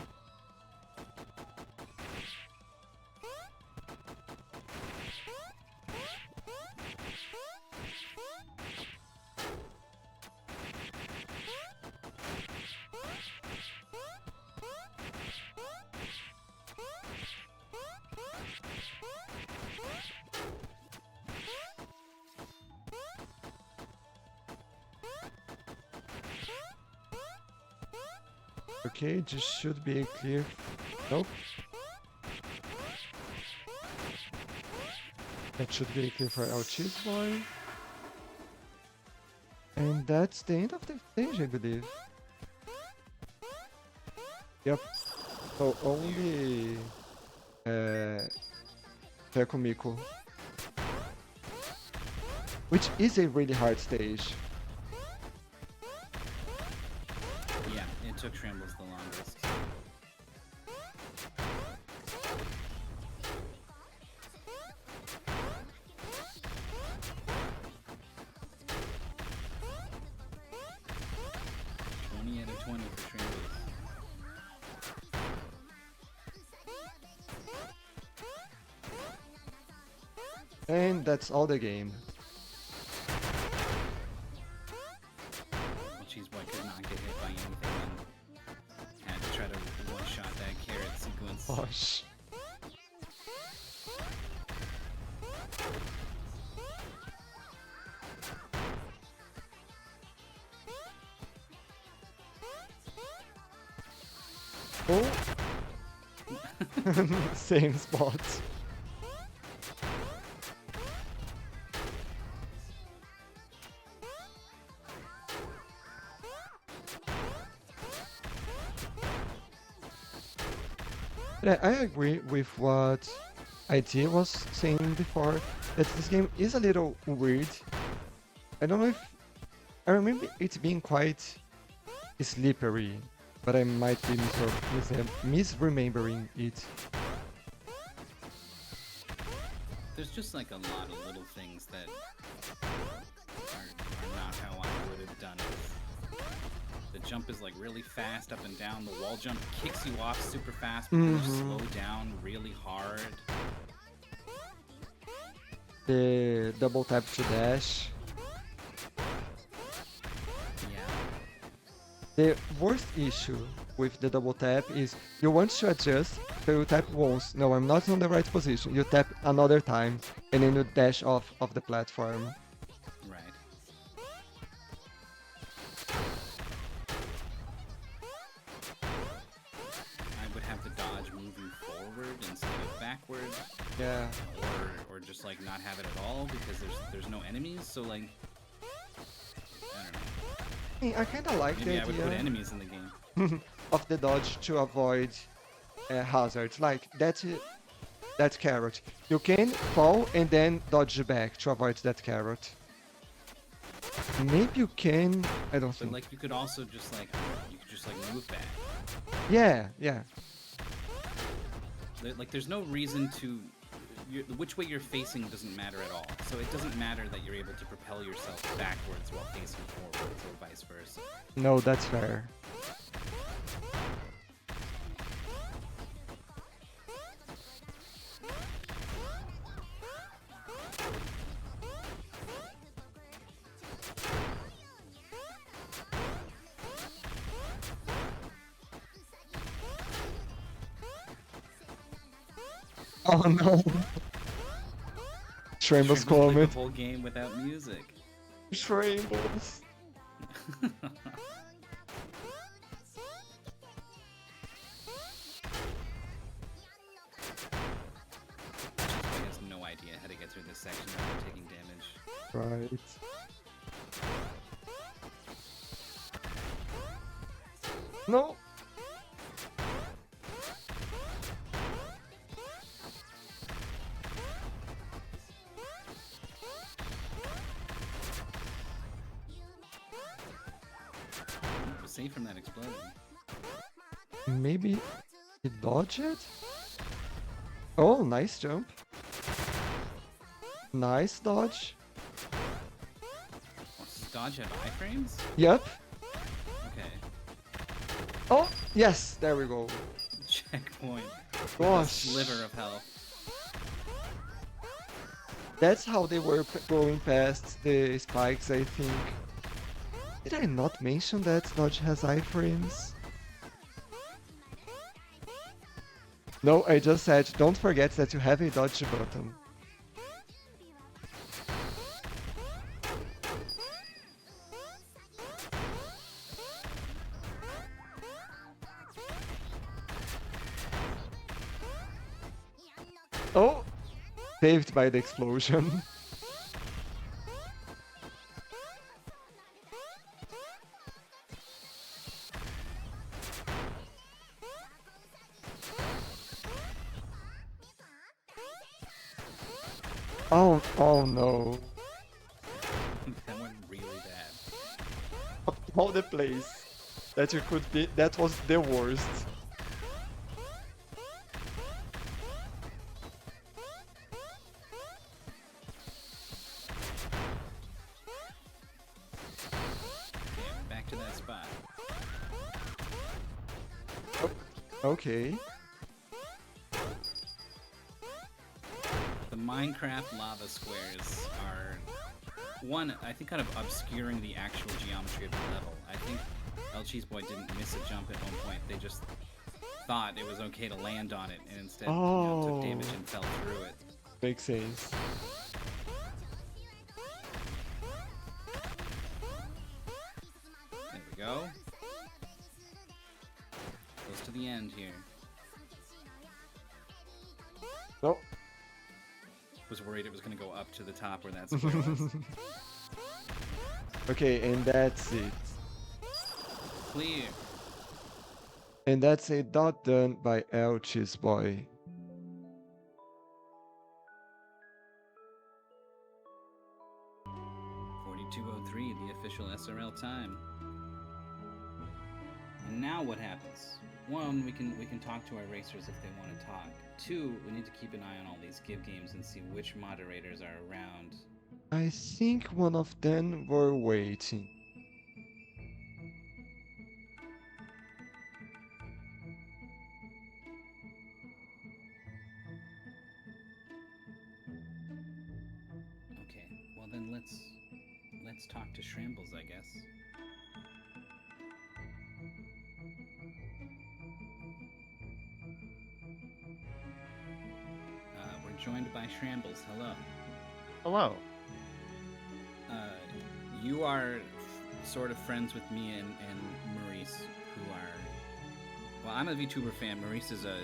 Okay, this should be clear. Nope. That should be clear for Lcheeseboy. And that's the end of the stage, I believe. Yep. So only Tekumiko. Which is a really hard stage. Yeah, it took Schrammbles the longest. Out of 20 for Schrammbles. And that's all the game. Lcheeseboy could not get hit by anything and had to try to one-shot that carrot sequence. Gosh. Oh! Same spot. Yeah, I agree with what Idea was saying before, that this game is a little weird. I don't know if... I remember it being quite slippery, but I might be misremembering it. There's just like a lot of little things that are not how I would have done it. The jump is like really fast up and down. The wall jump kicks you off super fast, but then you slow down really hard. The double tap to dash. Yeah. The worst issue with the double tap is you want to adjust, so you tap once. No, I'm not on the right position. You tap another time, and then you dash off of the platform. Right. I would have to dodge moving forward instead of backward. Yeah. Or just like not have it at all because there's no enemies. So like, I don't know. I kind of like Maybe the I would idea put enemies in the game. of the dodge to avoid hazards. Like that carrot. You can fall and then dodge back to avoid that carrot. Maybe you can. I don't But think. like you could also just like move back. Yeah, yeah. Like there's no reason to. Which way you're facing doesn't matter at all. So it doesn't matter that you're able to propel yourself backwards while facing forwards, or vice versa. No, that's fair. Oh no. Schrammbles Schrammbles played the comment. whole game without music. Schrammbles. He has no idea how to get through this section without taking damage. Right. No. It was safe from that explosion. Maybe he dodged it? Oh, nice jump. Nice dodge. Oh, does dodge have iframes? Yep. Okay. Oh, yes, there we go. Checkpoint. With a Gosh. sliver of health. That's how they were going past the spikes, I think. Did I not mention that dodge has iframes? No, I just said don't forget that you have a dodge button. Oh! Saved by the explosion. Oh no. That went really bad. All the plays that you could be, that was the worst. Okay, back to that spot. Okay. The Minecraft lava squares are, one, I think kind of obscuring the actual geometry of the level. I think Lcheeseboy didn't miss a jump at one point. They just thought it was okay to land on it and instead took damage and fell through it. Makes sense. There we go. Close to the end here. No. Was worried it was going to go up to the top where that square was. Okay, and that's it. Clear. And that's a dot done by Lcheeseboy. .4203, the official SRL time. And now what happens? One, we can talk to our racers if they want to talk. Two, we need to keep an eye on all these give games and see which moderators are around. I think one of them were waiting. Okay, well then let's talk to Schrammbles, I guess. We're joined by Schrammbles. Hello. Hello. You are sort of friends with me and Maurice, who are... Well, I'm a VTuber fan. Maurice is a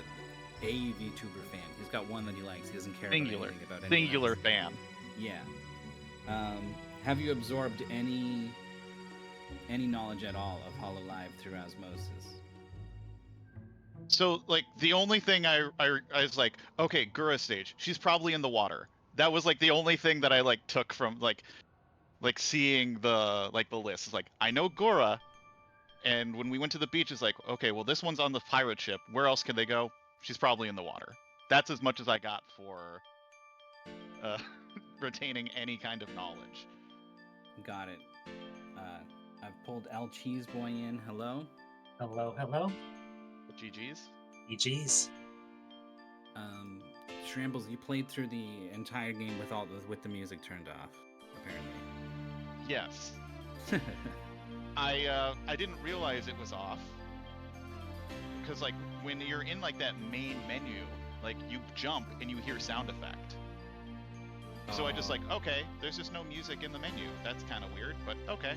VTuber fan. He's got one that he likes. He doesn't care about anything about anyone Singular else. fan. Yeah. Have you absorbed any knowledge at all of Hololive through osmosis? So, like, the only thing I was like, okay, Gura stage. She's probably in the water. That was, like, the only thing that I, like, took from, like seeing the list. It's like, I know Gura, and when we went to the beach, it's like, okay, well, this one's on the pirate ship. Where else can they go? She's probably in the water. That's as much as I got for retaining any kind of knowledge. Got it. I've pulled Lcheeseboy in. Hello? Hello, hello. GG's. GG's. Schrammbles, you played through the entire game with the music turned off, apparently. Yes. I didn't realize it was off. Because, like, when you're in, like, that main menu, like you jump and you hear sound effect. So I just like, okay, there's just no music in the menu. That's kind of weird, but okay.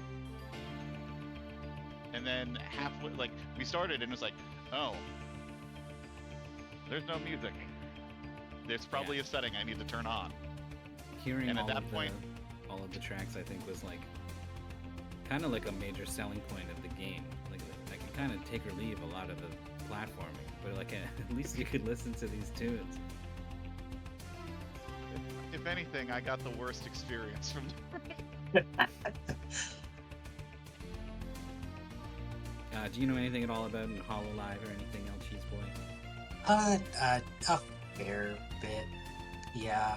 And then halfway, like we started and it was like, oh, there's no music. There's probably a setting I need to turn on. Hearing And at all that of point, all of the tracks, I think, was like kind of like a major selling point of the game. Like I could kind of take or leave a lot of the platforming, but like at least you could listen to these tunes. if anything, I got the worst experience from. Do you know anything at all about HoloLive or anything else, Lcheeseboy? A fair bit. Yeah.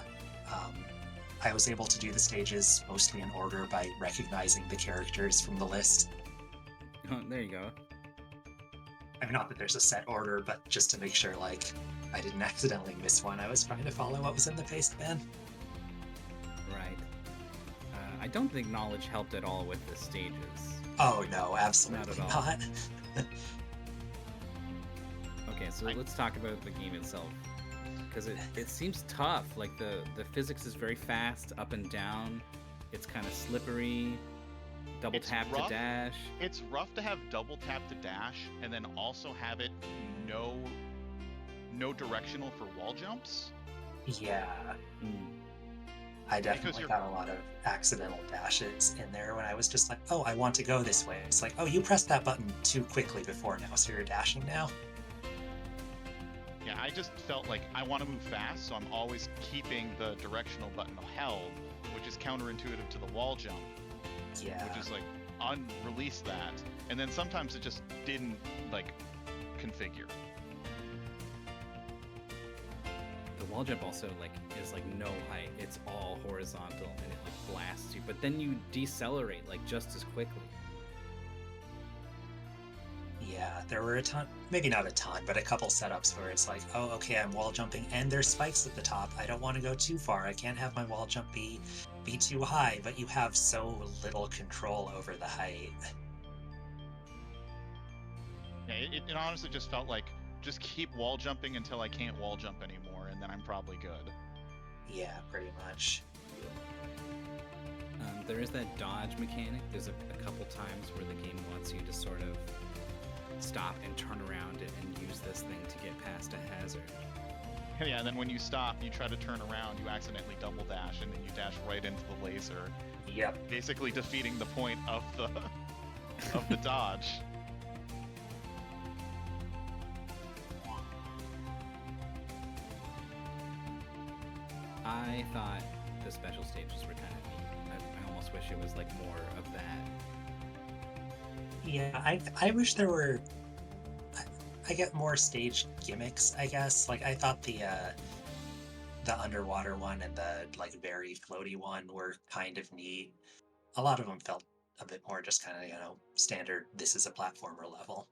I was able to do the stages mostly in order by recognizing the characters from the list. Oh, there you go. I mean, not that there's a set order, but just to make sure, like, I didn't accidentally miss one. I was trying to follow what was in the paste bin. Right. I don't think knowledge helped at all with the stages. Oh no, absolutely Not at all. not. Okay, so let's talk about the game itself. Because it seems tough. Like the physics is very fast, up and down. It's kind of slippery. Double tap to dash. It's rough to have double tap to dash and then also have it no directional for wall jumps. Yeah. I definitely got a lot of accidental dashes in there when I was just like, oh, I want to go this way. It's like, oh, you pressed that button too quickly before now, so you're dashing now. Yeah, I just felt like I want to move fast, so I'm always keeping the directional button held, which is counterintuitive to the wall jump. Yeah. Which is like, release that. And then sometimes it just didn't, like, configure. The wall jump also is no height. It's all horizontal and it blasts you. But then you decelerate just as quickly. Yeah, there were a ton, maybe not a ton, but a couple setups where it's like, oh, okay, I'm wall jumping and there's spikes at the top. I don't want to go too far. I can't have my wall jump be too high, but you have so little control over the height. Yeah, it honestly just felt like, just keep wall jumping until I can't wall jump anymore, and then I'm probably good. Yeah, pretty much. There is that dodge mechanic. There's a couple times where the game wants you to sort of stop and turn around and use this thing to get past a hazard. Yeah, and then when you stop, you try to turn around, you accidentally double dash, and then you dash right into the laser. Yep. Basically defeating the point of the of the dodge. I thought the special stages were kind of neat. I almost wish it was more of that. Yeah, I wish there were. I get more stage gimmicks, I guess. Like I thought the underwater one and the very floaty one were kind of neat. A lot of them felt a bit more just kind of standard. This is a platformer level.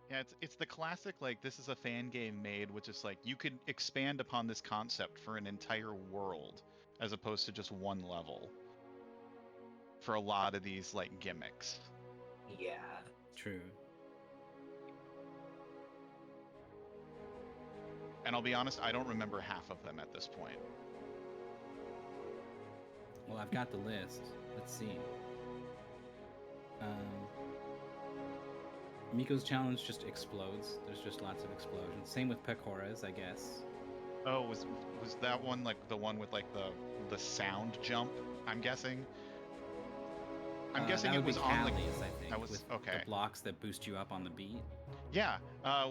Yeah, it's the classic this is a fan game made with just you could expand upon this concept for an entire world as opposed to just one level. For a lot of these gimmicks. Yeah. True. And I'll be honest, I don't remember half of them at this point. Well, I've got the list. Let's see. Miko's challenge just explodes. There's just lots of explosions. Same with Pecora's, I guess. Oh, was that one the one with the sound jump? I'm guessing. I'm guessing it was on Callie's, I think. That was with okay. The blocks that boost you up on the beat. Yeah,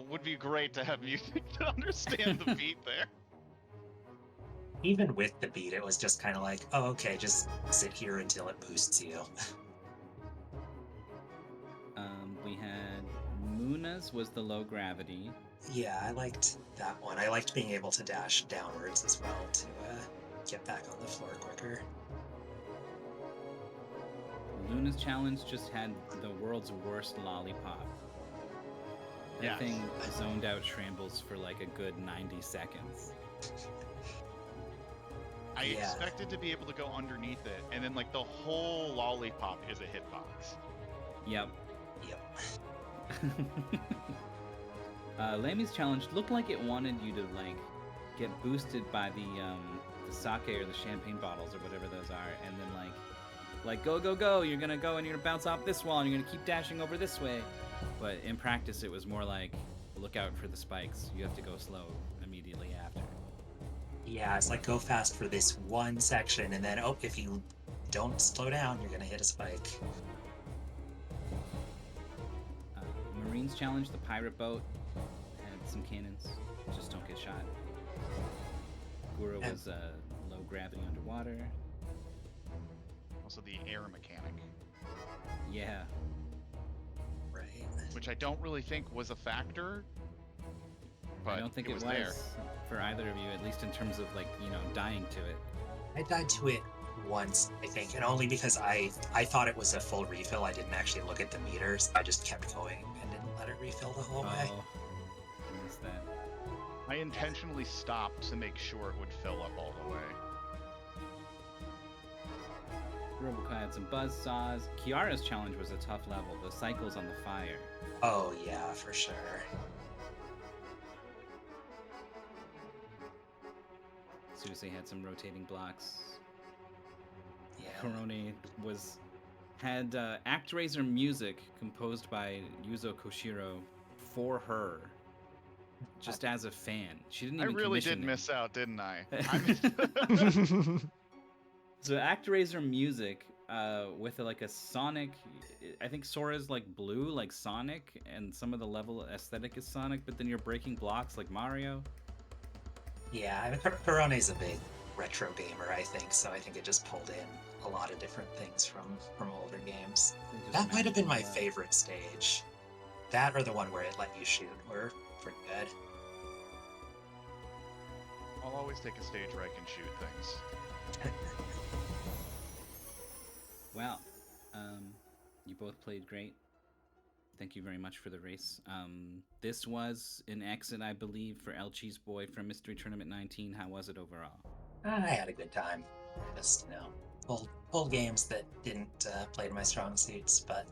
would be great to have music to understand the beat there. Even with the beat, it was just kind of like, oh, okay, just sit here until it boosts you. We had Muna's was the low gravity. Yeah, I liked that one. I liked being able to dash downwards as well to get back on the floor quicker. Luna's challenge just had the world's worst lollipop. That thing zoned out Schrammbles for a good 90 seconds. I expected to be able to go underneath it, and then the whole lollipop is a hitbox. Yep. Lemmy's challenge looked like it wanted you to like get boosted by the sake or the champagne bottles or whatever those are, and then like go go go, you're gonna go and you're gonna bounce off this wall and you're gonna keep dashing over this way. But in practice, it was more like look out for the spikes. You have to go slow immediately after. Yeah, it's like go fast for this one section, and then if you don't slow down, you're gonna hit a spike. Marine's challenge, the pirate boat had some cannons. Just don't get shot. Gura was low gravity underwater. Also the air mechanic. Yeah. Right. Which I don't really think was a factor. But I don't think it was there. for either of you, at least in terms of like, dying to it. I died to it once, I think, and only because I thought it was a full refill. I didn't actually look at the meters. I just kept going and didn't let it refill the whole way. I missed that. I intentionally stopped to make sure it would fill up all the way. Robokai had some buzz saws. Kiara's challenge was a tough level. The cycles on the fire. Oh yeah, for sure. Susie had some rotating blocks. Yeah. Korone had ActRaiser music composed by Yuzo Koshiro for her, just as a fan. She didn't even. I really did commission it. miss out, didn't I? So ActRaiser music with like a Sonic. I think Sora's like blue, like Sonic, and some of the level aesthetic is Sonic, but then you're breaking blocks like Mario. Yeah, I mean, Corone's a big retro gamer, I think, so I think it just pulled in a lot of different things from older games. That might have been my favorite stage. That or the one where it let you shoot were pretty good. I'll always take a stage where I can shoot things. Well, you both played great. Thank you very much for the race. This was an exit, I believe, for Lcheeseboy from Mystery Tournament 19. How was it overall? I had a good time. Just, pulled games that didn't play to my strong suits, but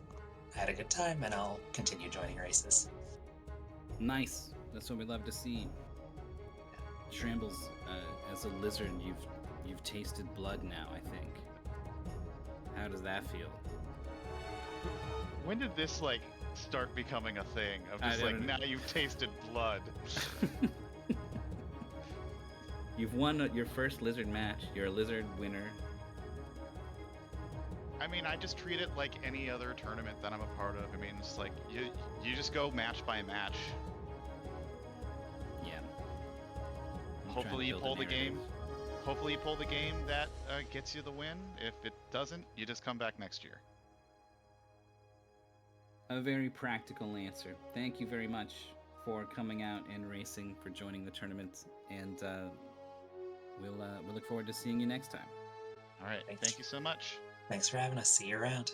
I had a good time, and I'll continue joining races. Nice. That's what we love to see. Schrammbles, as a lizard, you've tasted blood now, I think. How does that feel? When did this, start becoming a thing? Of just now you've tasted blood. You've won your first lizard match. You're a lizard winner. I mean, I just treat it like any other tournament that I'm a part of. I mean, it's like, you just go match by match. Yeah. Hopefully you pull the game. Hopefully you pull the game that gets you the win. If it doesn't, you just come back next year. A very practical answer. Thank you very much for coming out and racing, for joining the tournament, and we'll look forward to seeing you next time. All right, thank you so much. Thanks for having us. See you around.